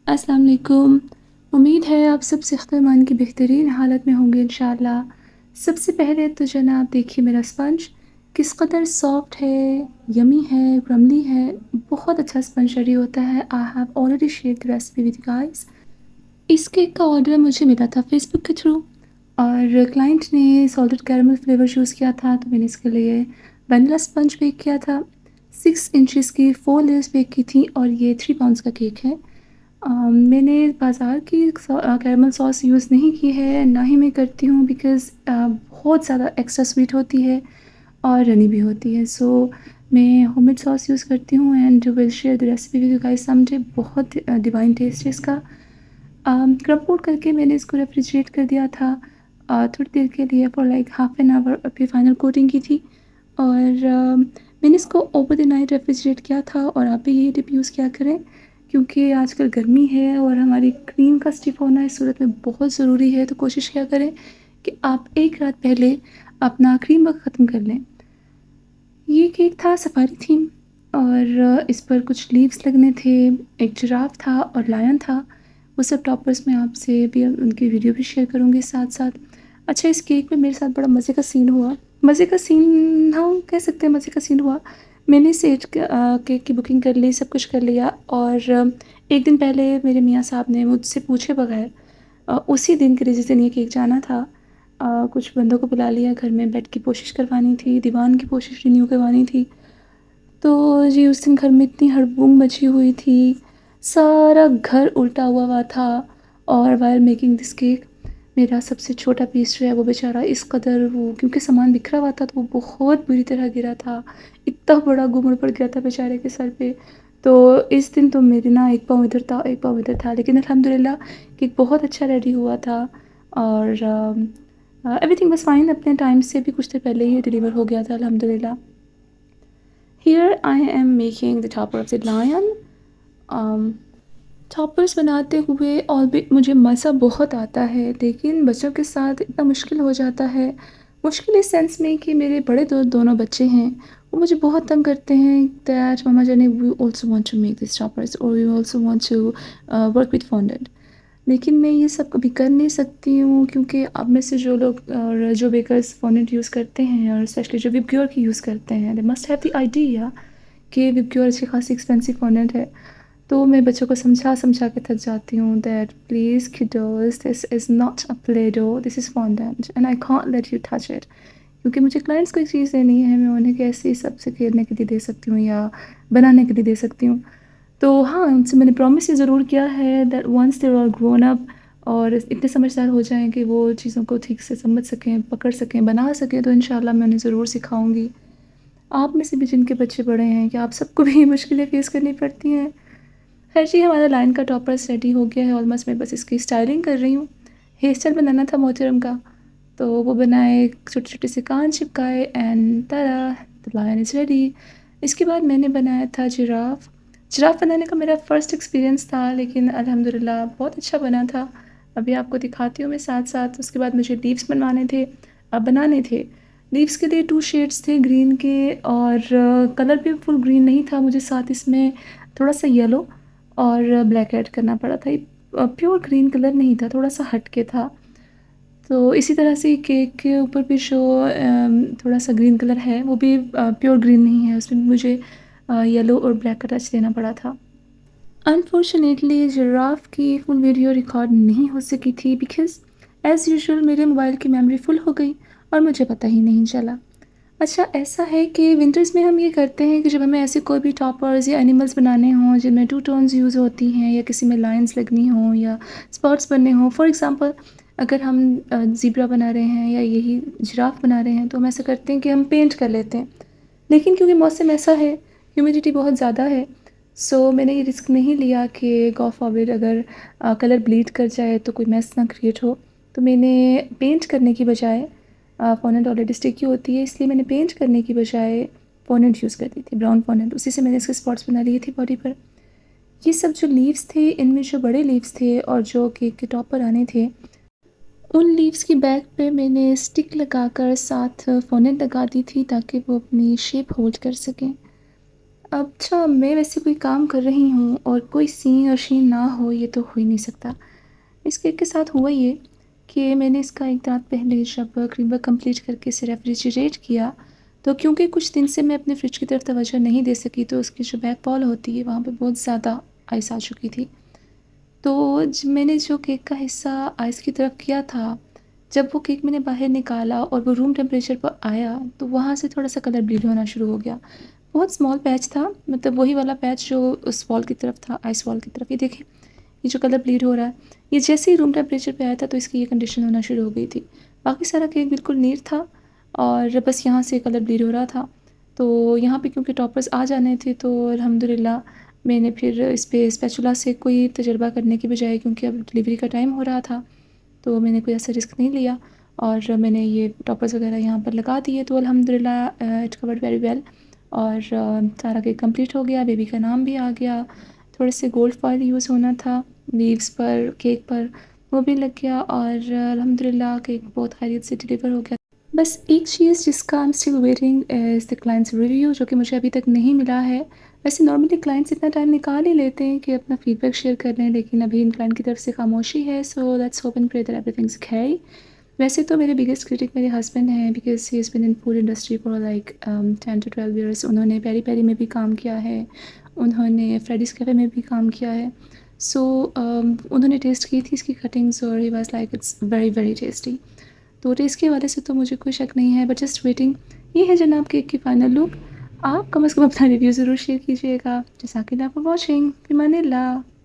अस्सलाम वालेकुम। उम्मीद है आप सब सेहतमंद की बेहतरीन हालत में होंगे इंशाअल्लाह। सबसे पहले तो जनाब देखिए मेरा स्पंज किस कदर सॉफ्ट है, यम्मी है, क्रम्बली है, बहुत अच्छा स्पंज रेडी होता है। I have already shared the recipe with you guys. इस केक का ऑर्डर मुझे मिला था फेसबुक के थ्रू और क्लाइंट ने सॉल्टेड कैरेमल फ्लेवर चूज़ किया था, तो मैंने इसके लिए वनीला स्पंज बेक किया था। 6 इंचेस की 4 लेयर्स बेक की थी और ये 3 पाउंड्स का केक है। मैंने बाज़ार की कैरेमल सॉस यूज़ नहीं की है, ना ही मैं करती हूँ बिकॉज़ बहुत ज़्यादा एक्स्ट्रा स्वीट होती है और रनी भी होती है। सो मैं होममेड सॉस यूज़ करती हूँ and will share the recipe with you guys someday. बहुत डिवाइन टेस्ट है इसका। क्रब कोट करके मैंने इसको रेफ्रिजरेट कर दिया था थोड़ी देर के लिए for like half an hour, और फिर फाइनल कोटिंग की थी और मैंने इसको ओवर द नाइट रेफ्रिजरेट किया था। और आप भी यही टिप यूज़ किया करें क्योंकि आजकल गर्मी है और हमारी क्रीम का स्टिफ़ होना इस सूरत में बहुत ज़रूरी है, तो कोशिश किया करें कि आप एक रात पहले अपना क्रीम वर्क ख़त्म कर लें। ये केक था सफारी थीम और इस पर कुछ लीव्स लगने थे, एक जिराफ था और लायन था। वो सब टॉपर्स मैं आपसे भी उनकी वीडियो भी शेयर करूँगी साथ-साथ। अच्छा, इस केक में मेरे साथ बड़ा मज़े का सीन हुआ। मज़े का सीन हाँ, कह सकते हैं मज़े का सीन हुआ। मैंने केक की बुकिंग कर ली, सब कुछ कर लिया और 1 दिन पहले मेरे मियाँ साहब ने मुझसे पूछे बगैर उसी दिन के लिए जिस दिन ये केक जाना था कुछ बंदों को बुला लिया घर में, बेड की पोशिश करवानी थी, दीवान की पोशिश रिन्यू करवानी थी। तो जी उस दिन घर में इतनी हड़बूंग मची हुई थी, सारा घर उल्टा हुआ था और व्हाइल मेकिंग दिस केक मेरा सबसे छोटा पीस जो है वो बेचारा इस कदर वो क्योंकि सामान बिखरा हुआ था तो वो बहुत बुरी तरह गिरा था। इतना बड़ा घूमड़ पड़ गया था बेचारे के सर पे। तो इस दिन तो मेरे ना एक पाँव इधर था, एक पाँव इधर था, लेकिन अल्हम्दुलिल्लाह केक बहुत अच्छा रेडी हुआ था और एवरीथिंग वाज़ फाइन। अपने टाइम से भी कुछ देर पहले ही डिलीवर हो गया था अल्हम्दुलिल्लाह। Here I am making the topper of the lion. Toppers बनाते हुए ऑलबी मुझे मज़ा बहुत आता है, लेकिन बच्चों के साथ इतना मुश्किल हो जाता है। मुश्किल इस सेंस में कि मेरे बड़े दोनों बच्चे हैं, वो मुझे बहुत तंग करते हैं दैट मम्मा जाने we also want to make this toppers और we also want to work with fondant. लेकिन मैं ये सब कभी कर नहीं सकती हूँ क्योंकि अब में से जो लोग और जो बेकर्स फॉन्डेंट यूज़ करते हैं और स्पेशली जो विप ग्योर की यूज़ करते हैं, they must have the idea कि विप ग्योर अच्छी खासी एक्सपेंसिव फॉन्डेंट है। तो मैं बच्चों को समझा के थक जाती हूँ that please kiddos this is not a play doh, this is fondant and I can't let you touch it. क्योंकि मुझे क्लाइंट्स को एक चीज़ देनी है, मैं उन्हें कैसे सबसे खेलने के लिए दे सकती हूँ या बनाने के लिए दे सकती हूँ। तो हाँ, उनसे मैंने प्रॉमिस ये ज़रूर किया है that once they are all grown up और इतने समझदार हो जाएँ कि वो चीज़ों को ठीक से समझ सकें, पकड़ सकें, बना सकें, तो इंशाल्लाह मैं उन्हें ज़रूर सिखाऊँगी। आप में से भी जिनके बच्चे बड़े हैं, क्या आप सबको भी ये मुश्किलें फ़ेस करनी पड़ती हैं? खैर जी, हमारा लाइन का टॉपर्स रेडी हो गया है ऑलमोस्ट। मैं बस इसकी स्टाइलिंग कर रही हूँ। हेयर स्टाइल बनाना था मोहतरम का, तो वो बनाए, छोटे-छोटे से कान चिपकाए and tada! The lion is ready. इसके बाद मैंने बनाया था जिराफ। जिराफ बनाने का मेरा फर्स्ट एक्सपीरियंस था, लेकिन अल्हम्दुलिल्लाह बहुत अच्छा बना था। अभी आपको दिखाती हूँ मैं साथ-साथ। उसके बाद मुझे लीव्स बनाने थे। लीव्स के लिए 2 शेड्स थे ग्रीन के और कलर भी फुल ग्रीन नहीं था, मुझे साथ इसमें थोड़ा-सा येलो और ब्लैक ऐड करना पड़ा था। ये प्योर ग्रीन कलर नहीं था, थोड़ा-सा हट के था। तो इसी तरह से केक के ऊपर भी जो थोड़ा-सा ग्रीन कलर है, वो भी प्योर ग्रीन नहीं है, उसमें भी मुझे येलो और ब्लैक का टच देना पड़ा था। अनफॉर्चुनेटली जिराफ की फुल वीडियो रिकॉर्ड नहीं हो सकी थी बिकॉज़ एज़ यूजुअल मेरे मोबाइल की मेमोरी फुल हो गई और मुझे पता ही नहीं चला। अच्छा, ऐसा है कि विंटर्स में हम ये करते हैं कि जब हमें ऐसे कोई भी टॉपर्स या एनिमल्स बनाने हों जिनमें 2 टोन्स यूज़ होती हैं या किसी में लाइन्स लगनी हों या स्पॉट्स बनने हों, फॉर एग्ज़ाम्पल अगर हम ज़ीब्रा बना रहे हैं या यही जिराफ बना रहे हैं, तो हम ऐसा करते हैं कि हम पेंट कर लेते हैं। लेकिन क्योंकि मौसम ऐसा है, ह्यूमिडिटी बहुत ज़्यादा है, सो मैंने ये रिस्क नहीं लिया कि गॉड फॉरबिड अगर कलर ब्लीड कर जाए तो कोई मेस ना क्रिएट हो। तो मैंने पेंट करने की बजाय फ़ॉन्डेंट ऑलरेडी स्टिकी होती है, इसलिए मैंने पेंट करने की बजाय फ़ॉन्डेंट यूज़ कर दी थी, ब्राउन फ़ॉन्डेंट। उसी से मैंने इसके स्पॉट्स बना लिए थे बॉडी पर। ये सब जो लीव्स थे, इनमें जो बड़े लीव्स थे और जो केक के टॉप पर आने थे, उन लीव्स की बैक पे मैंने स्टिक लगाकर साथ फ़ॉन्डेंट लगा दी थी ताकि वो अपनी शेप होल्ड कर सकें। अच्छा, मैं वैसे कोई काम कर रही हूँ और कोई सीन और शीन ना हो, ये तो हो ही नहीं सकता। इस केक के साथ हुआ ये कि मैंने इसका 1 रात पहले जब क्रीम वर्क कंप्लीट करके इसे रेफ्रिजरेट किया, तो क्योंकि कुछ दिन से मैं अपने फ्रिज की तरफ तवज्जो नहीं दे सकी, तो उसकी जो बैक वॉल होती है, वहाँ पे बहुत ज़्यादा आइस आ चुकी थी। तो मैंने जो केक का हिस्सा आइस की तरफ किया था, जब वो केक मैंने बाहर निकाला और वो रूम टेम्परेचर पर आया, तो वहाँ से थोड़ा-सा कलर ब्लीड होना शुरू हो गया। बहुत स्मॉल पैच था, मतलब वही वाला पैच जो उस वॉल की तरफ था, आइस वॉल की तरफ। ये देखें, ये जो कलर ब्लीड हो रहा है, ये जैसे ही रूम टेम्परेचर पे आया था, तो इसकी ये कंडीशन होना शुरू हो गई थी। बाकी सारा केक बिल्कुल नीट था और बस यहाँ से कलर ब्लीड हो रहा था। तो यहाँ पे क्योंकि टॉपर्स आ जाने थे, तो अल्हम्दुलिल्लाह मैंने फिर इस पे स्पैचुला से कोई तजर्बा करने की बजाय, क्योंकि अब डिलीवरी का टाइम हो रहा था, तो मैंने कोई ऐसा रिस्क नहीं लिया और मैंने ये टॉपर्स वगैरह यहाँ पर लगा दिए। तो अल्हम्दुलिल्लाह इट कवर्ड वेरी वेल और सारा केक कंप्लीट हो गया, बेबी का नाम भी आ गया। थोड़े से गोल्ड फॉइल यूज़ होना था लीव्स पर, केक पर, वो भी लग गया और अल्हम्दुलिल्लाह केक बहुत खैरियत से डिलीवर हो गया। बस एक चीज़ जिसका I am still waiting is the clients review, जो कि मुझे अभी तक नहीं मिला है। वैसे नॉर्मली क्लाइंट्स इतना टाइम निकाल ही लेते हैं कि अपना फीडबैक शेयर कर लें, लेकिन अभी इन क्लाइंट की तरफ से खामोशी है। So let's hope and pray that everything is okay. वैसे तो मेरे बिगेस्ट क्रिटिक मेरे हस्बैंड हैं, because he has been in food industry for like 10 to 12 years. उन्होंने पेरी पेरी में भी काम किया है, उन्होंने फ्रेडिस कैफ़े में भी काम किया है। सो उन्होंने टेस्ट की थी इसकी कटिंग्स और he was like it's very very tasty. तो टेस्ट के हवाले से तो मुझे कोई शक नहीं है, बट जस्ट वेटिंग। ये है जनाब केक की फाइनल लुक। आप कम से कम अपना रिव्यू ज़रूर शेयर कीजिएगा। जज़ाकल्लाह फॉर वॉचिंग। फ़िमानिल्लाह।